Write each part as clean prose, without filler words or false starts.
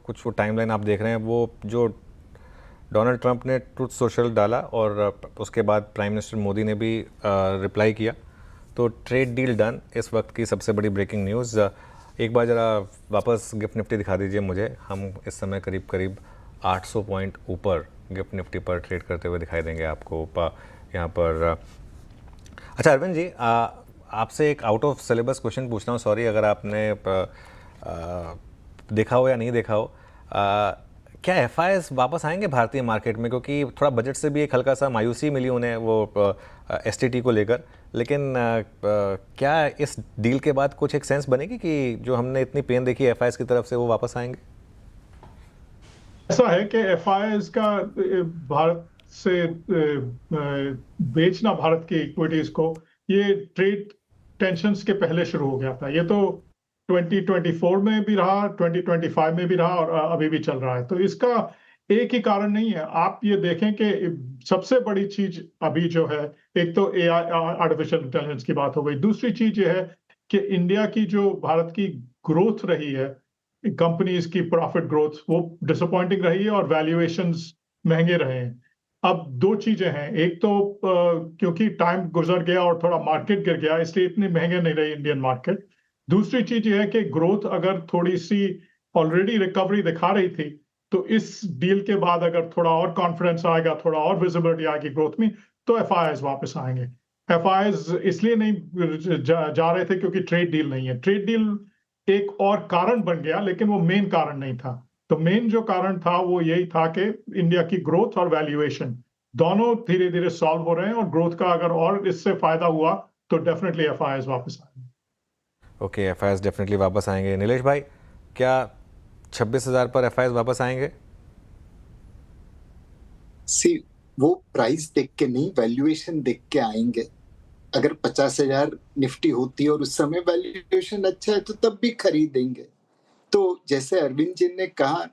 कुछ वो टाइमलाइन आप देख रहे हैं, वो जो डोनाल्ड ट्रंप ने ट्रुथ सोशल डाला और उसके बाद प्राइम मिनिस्टर मोदी ने भी रिप्लाई किया, तो ट्रेड डील डन, इस वक्त की सबसे बड़ी ब्रेकिंग न्यूज़। एक बार ज़रा वापस गिफ्ट निफ्टी दिखा दीजिए मुझे, हम इस समय करीब करीब 800 पॉइंट ऊपर गिफ्ट निफ्टी पर ट्रेड करते हुए दिखाई देंगे आपको यहाँ पर। अच्छा अरविंद जी, आपसे एक आउट ऑफ सिलेबस क्वेश्चन पूछना हूँ, सॉरी अगर आपने देखा हो या नहीं देखा हो। क्या एफआईएस वापस आएंगे भारतीय मार्केट में, क्योंकि थोड़ा बजट से भी एक हल्का सा मायूसी मिली उन्हें वो एसटीटी को लेकर, लेकिन क्या इस डील के बाद कुछ एक सेंस बनेगी कि जो हमने इतनी पेन देखी एफआईएस की तरफ से वो वापस आएंगे? ऐसा है कि एफआईएस का भारत से बेचना भारत की इक्विटीज को, ये ट्रेड टेंशंस के पहले शुरू हो गया था। ये तो 2024 में भी रहा, 2025 में भी रहा और अभी भी चल रहा है। तो इसका एक ही कारण नहीं है। आप ये देखें कि सबसे बड़ी चीज अभी जो है, एक तो एआई आर्टिफिशियल इंटेलिजेंस की बात हो गई, दूसरी चीज ये है कि इंडिया की जो भारत की ग्रोथ रही है, कंपनीज की प्रॉफिट ग्रोथ, वो डिसअपॉइंटिंग रही है और वैल्यूएशंस महंगे रहे हैं। अब दो चीजें हैं, एक तो क्योंकि टाइम गुजर गया और थोड़ा मार्केट गिर गया, इसलिए इतने महंगे नहीं रहे इंडियन मार्केट। दूसरी चीज ये है कि ग्रोथ अगर थोड़ी सी ऑलरेडी रिकवरी दिखा रही थी, तो इस डील के बाद अगर थोड़ा और कॉन्फिडेंस आएगा, थोड़ा और विजिबिलिटी आएगी ग्रोथ में, तो एफआईआईज वापस आएंगे। एफआईआईज इसलिए नहीं जा रहे थे क्योंकि ट्रेड डील नहीं है। ट्रेड डील एक और कारण बन गया, लेकिन वो मेन कारण नहीं था। तो मेन जो कारण था वो यही था कि इंडिया की ग्रोथ और वैल्यूएशन दोनों धीरे धीरे सॉल्व हो रहे हैं, और ग्रोथ का अगर और इससे फायदा हुआ तो डेफिनेटली एफआईआईज वापस आएंगे। ओके, एफआईआईज डेफिनेटली वापस आएंगे। नीलेश भाई, क्या 26,000 पर एफआईआईज वापस आएंगे? सी, वो प्राइस देख के नहीं, वैल्यूएशन देख के आएंगे। अगर 50,000 निफ्टी होती है और उस समय वैल्यूएशन अच्छा है तो तब भी खरीदेंगे। तो जैसे अरविंद जी ने कहा,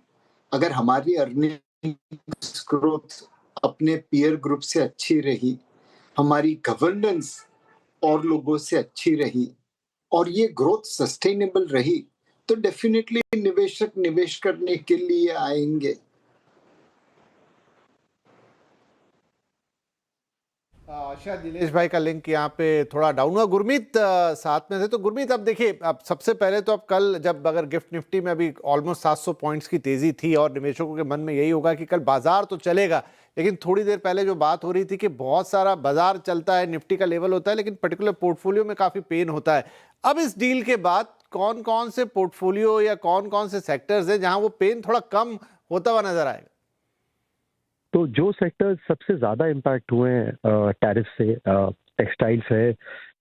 अगर हमारी अर्निंग्स ग्रोथ अपने पीयर ग्रुप से अच्छी रही, हमारी गवर्नेंस और लोगों से अच्छी रही, और ये ग्रोथ सस्टेनेबल रही, तो डेफिनेटली निवेशक निवेश करने के लिए आएंगे। शायद नीलेश भाई का लिंक यहाँ पे थोड़ा डाउन हुआ। गुरमीत साथ में थे, तो गुरमीत अब देखिए, अब सबसे पहले तो अब कल जब अगर गिफ्ट निफ्टी में अभी ऑलमोस्ट 700 पॉइंट्स की तेजी थी और निवेशकों के मन में यही होगा कि कल बाजार तो चलेगा, लेकिन थोड़ी देर पहले जो बात हो रही थी कि बहुत सारा बाजार चलता है, निफ्टी का लेवल होता है, लेकिन पर्टिकुलर पोर्टफोलियो में काफी पेन होता है। अब इस डील के बाद कौन कौन से पोर्टफोलियो या कौन कौन से सेक्टर्स हैं जहां वो पेन थोड़ा कम होता हुआ नजर आएगा? तो जो सेक्टर सबसे ज्यादा इम्पैक्ट हुए हैं टैरिफ से, टेक्सटाइल्स है,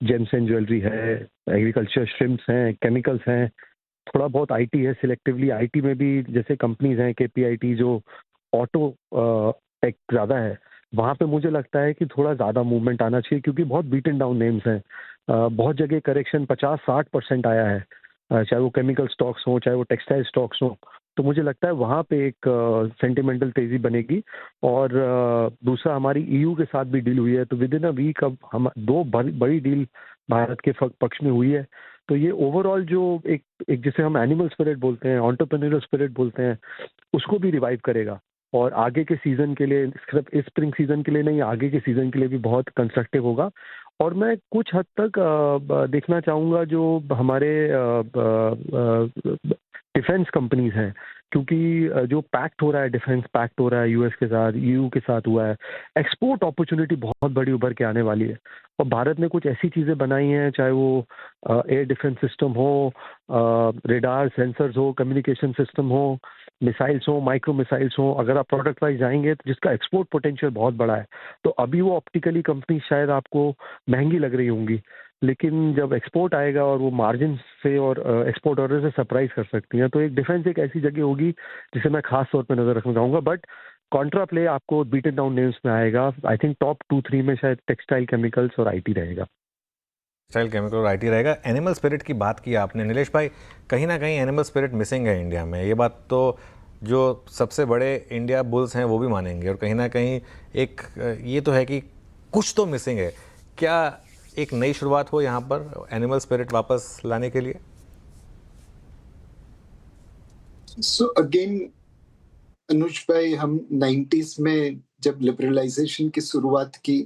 जेम्स एंड ज्वेलरी है, एग्रीकल्चर, श्रिम्प्स हैं, केमिकल्स हैं, थोड़ा बहुत आईटी है। सिलेक्टिवली आईटी में भी जैसे कंपनीज हैं केपीआईटी, जो ऑटो टेक ज्यादा है, वहां पे मुझे लगता है कि थोड़ा ज्यादा मूवमेंट आना चाहिए, क्योंकि बहुत बीटन डाउन नेम्स हैं। बहुत जगह करेक्शन 50-60% आया है, चाहे वो केमिकल स्टॉक्स हो, चाहे वो टेक्सटाइल स्टॉक्स हो। तो मुझे लगता है वहाँ पे एक सेंटिमेंटल तेजी बनेगी। और दूसरा, हमारी ईयू के साथ भी डील हुई है, तो विद इन अ वीक अब हम दो बड़ी डील भारत के पक्ष में हुई है। तो ये ओवरऑल जो एक जिसे हम एनिमल स्पिरिट बोलते हैं, एंटरप्रेन्योरियल स्पिरिट बोलते हैं, उसको भी रिवाइव करेगा। और आगे के सीजन के लिए, सिर्फ इस स्प्रिंग सीजन के लिए नहीं, आगे के सीजन के लिए भी बहुत कंस्ट्रक्टिव होगा। और मैं कुछ हद तक देखना चाहूँगा जो हमारे डिफेंस कंपनीज हैं, क्योंकि जो पैक्ट हो रहा है, डिफेंस पैक्ट हो रहा है यूएस के साथ, ईयू के साथ हुआ है, एक्सपोर्ट अपॉर्चुनिटी बहुत बड़ी उभर के आने वाली है। और भारत ने कुछ ऐसी चीज़ें बनाई हैं, चाहे वो एयर डिफेंस सिस्टम हो, रेडार सेंसर्स हो, कम्युनिकेशन सिस्टम हो, मिसाइल्स हो, माइक्रो मिसाइल्स हो, अगर आप प्रोडक्ट वाइज जाएंगे तो जिसका एक्सपोर्ट पोटेंशियल बहुत बड़ा है। तो अभी वो ऑप्टिकली कंपनी शायद आपको महंगी लग रही होंगी, लेकिन जब एक्सपोर्ट आएगा और वो मार्जिन से और एक्सपोर्ट ऑर्डर से सरप्राइज कर सकती हैं, तो एक डिफेंस एक ऐसी जगह होगी जिसे मैं खास तौर पे नजर रखना चाहूँगा। बट कॉन्ट्रा प्ले आपको बीटन डाउन नेम्स में आएगा। आई थिंक टॉप 2-3 में शायद टेक्सटाइल, केमिकल्स और आईटी रहेगा। टेक्सटाइल, केमिकल और आईटी रहेगा। एनिमल स्पिरिट की बात की आपने नीलेश भाई, कहीं ना कहीं एनिमल स्पिरिट मिसिंग है इंडिया में, ये बात तो जो सबसे बड़े इंडिया बुल्स हैं वो भी मानेंगे। और कहीं ना कहीं एक ये तो है कि कुछ तो मिसिंग है। क्या एक नई शुरुआत हो यहाँ पर एनिमल स्पिरिट वापस लाने के लिए? सो अगेन अनुज भाई, हम 90s में जब लिबरलाइजेशन की शुरुआत की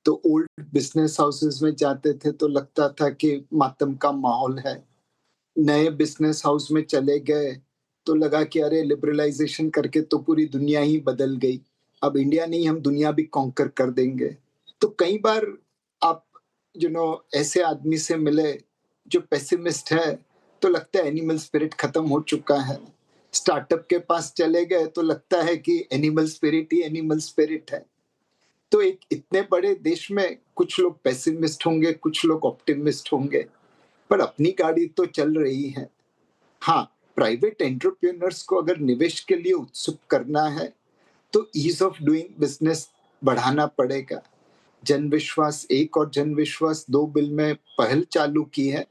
तो ओल्ड बिजनेस हाउसेस में जाते थे तो लगता था कि मातम का माहौल है। नए बिजनेस हाउस में चले गए तो लगा कि अरे लिबरलाइजेशन करके तो पूरी दुनिया ही बदल गई, अब इंडिया नहीं हम दुनिया भी कॉन्कर कर देंगे। तो कई बार आप ऐसे आदमी से मिले जो पेसिमिस्ट है तो लगता है एनिमल स्पिरिट खत्म हो चुका है। स्टार्टअप के पास चले गए तो लगता है कि एनिमल स्पिरिट ही एनिमल स्पिरिट है। तो एक इतने बड़े देश में कुछ लोग पेसिमिस्ट होंगे, कुछ लोग ऑप्टिमिस्ट होंगे, पर अपनी गाड़ी तो चल रही है। हाँ, प्राइवेट एंटरप्रेन्योर्स को अगर निवेश के लिए उत्सुक करना है तो ईज ऑफ डूइंग बिजनेस बढ़ाना पड़ेगा। जन विश्वास 1 और जन विश्वास 2 बिल में पहल चालू की है,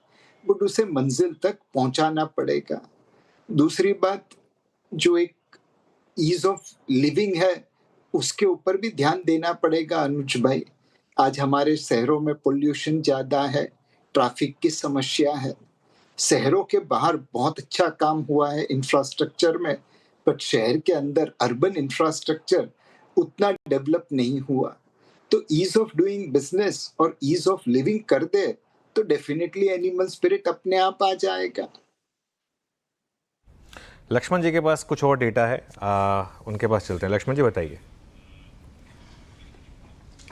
बट उसे मंजिल तक पहुंचाना पड़ेगा। दूसरी बात, जो एक ईज ऑफ लिविंग है उसके ऊपर भी ध्यान देना पड़ेगा अनुज भाई। आज हमारे शहरों में पोल्यूशन ज्यादा है, ट्रैफिक की समस्या है। शहरों के बाहर बहुत अच्छा काम हुआ है इंफ्रास्ट्रक्चर में, बट शहर के अंदर अर्बन इंफ्रास्ट्रक्चर उतना डेवलप नहीं हुआ। तो ईज ऑफ डूइंग बिजनेस और ईज ऑफ लिविंग कर दे तो डेफिनेटली एनिमल स्पिरिट अपने आप आ जाएगा। लक्ष्मण जी के पास कुछ और डेटा है, उनके पास चलते हैं। लक्ष्मण जी बताइए।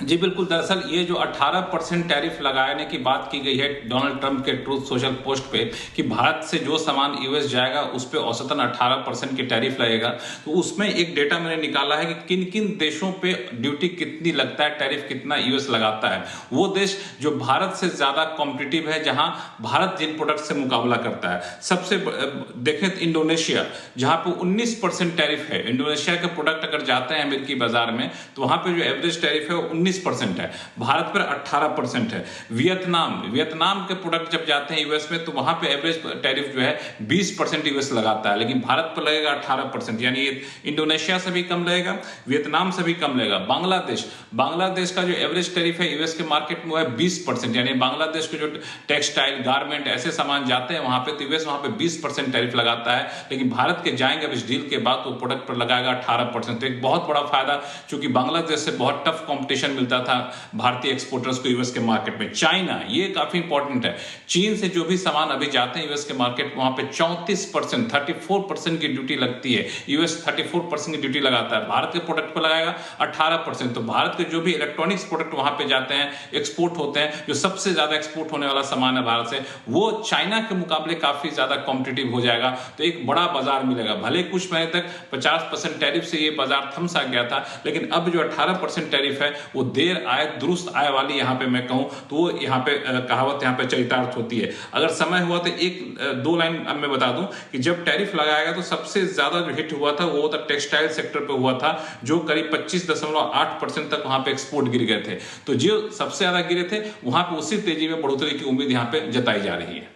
जी बिल्कुल, दरअसल ये जो 18% टैरिफ लगाने की बात की गई है डोनाल्ड ट्रंप के ट्रूथ सोशल पोस्ट पे कि भारत से जो सामान यूएस जाएगा उस पे औसतन 18% की टैरिफ लगेगा, तो उसमें एक डेटा मैंने निकाला है कि किन किन देशों पे ड्यूटी कितनी लगता है, टैरिफ कितना यूएस लगाता है। वो देश जो भारत से ज्यादा कॉम्पिटिटिव है, जहां भारत जिन प्रोडक्ट से मुकाबला करता है, सबसे देखें तो इंडोनेशिया, जहां पे 19% टैरिफ है। इंडोनेशिया के प्रोडक्ट अगर जाते हैं अमेरिकी बाजार में तो वहां पे जो एवरेज टैरिफ है वो 19% है, भारत पर 18% है। वियतनाम के प्रोडक्ट जब जाते हैं यूएस में तो वहां पे एवरेज टैरिफ जो है 20% यूएस लगाता है, लेकिन भारत पर लगेगा 18%, यानी इंडोनेशिया से भी कम लगेगा, वियतनाम से भी कम लगेगा। बांग्लादेश का जो एवरेज टैरिफ है यूएस के मार्केट में वो है 20%, यानी बांग्लादेश के जो टेक्सटाइल, गारमेंट ऐसे सामान जाते हैं वहां पे तो यूएस वहां पे 20% टैरिफ लगाता है, लेकिन भारत के जाएंगे अब इस डील के बाद तो प्रोडक्ट पर लगाएगा 18%। तो एक बहुत बड़ा फायदा, क्योंकि बांग्लादेश से बहुत टफ कंपटीशन मिलता था भारतीय एक्सपोर्टर्स को यूएस के मार्केट में। चाइना, ये काफी इंपॉर्टेंट है, चीन से जो भी सामान अभी जाते हैं यूएस के मार्केट, वहां पे 34%, 34% की ड्यूटी लगती है। यूएस 34% की ड्यूटी लगाता है, भारत के प्रोडक्ट पर लगाएगा 18%। तो भारत के जो भी इलेक्ट्रॉनिक्स प्रोडक्ट वहां पे जाते हैं, एक्सपोर्ट होते हैं, जो सबसे ज्यादा एक्सपोर्ट होने वाला सामान है भारत से, वो चाइना के मुकाबले काफी ज्यादा कॉम्पिटिटिव हो जाएगा। तो एक बड़ा बाजार मिलेगा। भले कुछ महीने तक 50% टैरिफ से ये बाजार थम सा गया था, लेकिन अब जो 18% टैरिफ है वो देर आए दुरुस्त आए वाली, यहाँ पे मैं कहूं तो वो यहाँ पे कहावत यहाँ पे चरितार्थ होती है। अगर समय हुआ तो एक दो लाइन अब मैं बता दूं कि जब टैरिफ लगाया तो सबसे ज्यादा जो हिट हुआ था वो था टेक्सटाइल सेक्टर पे हुआ था, जो करीब 25.8% तक वहां पे एक्सपोर्ट गिर गए थे। तो जो सबसे ज्यादा गिरे थे वहां पे उसी तेजी में बढ़ोतरी की उम्मीद यहाँ पे जताई जा रही है।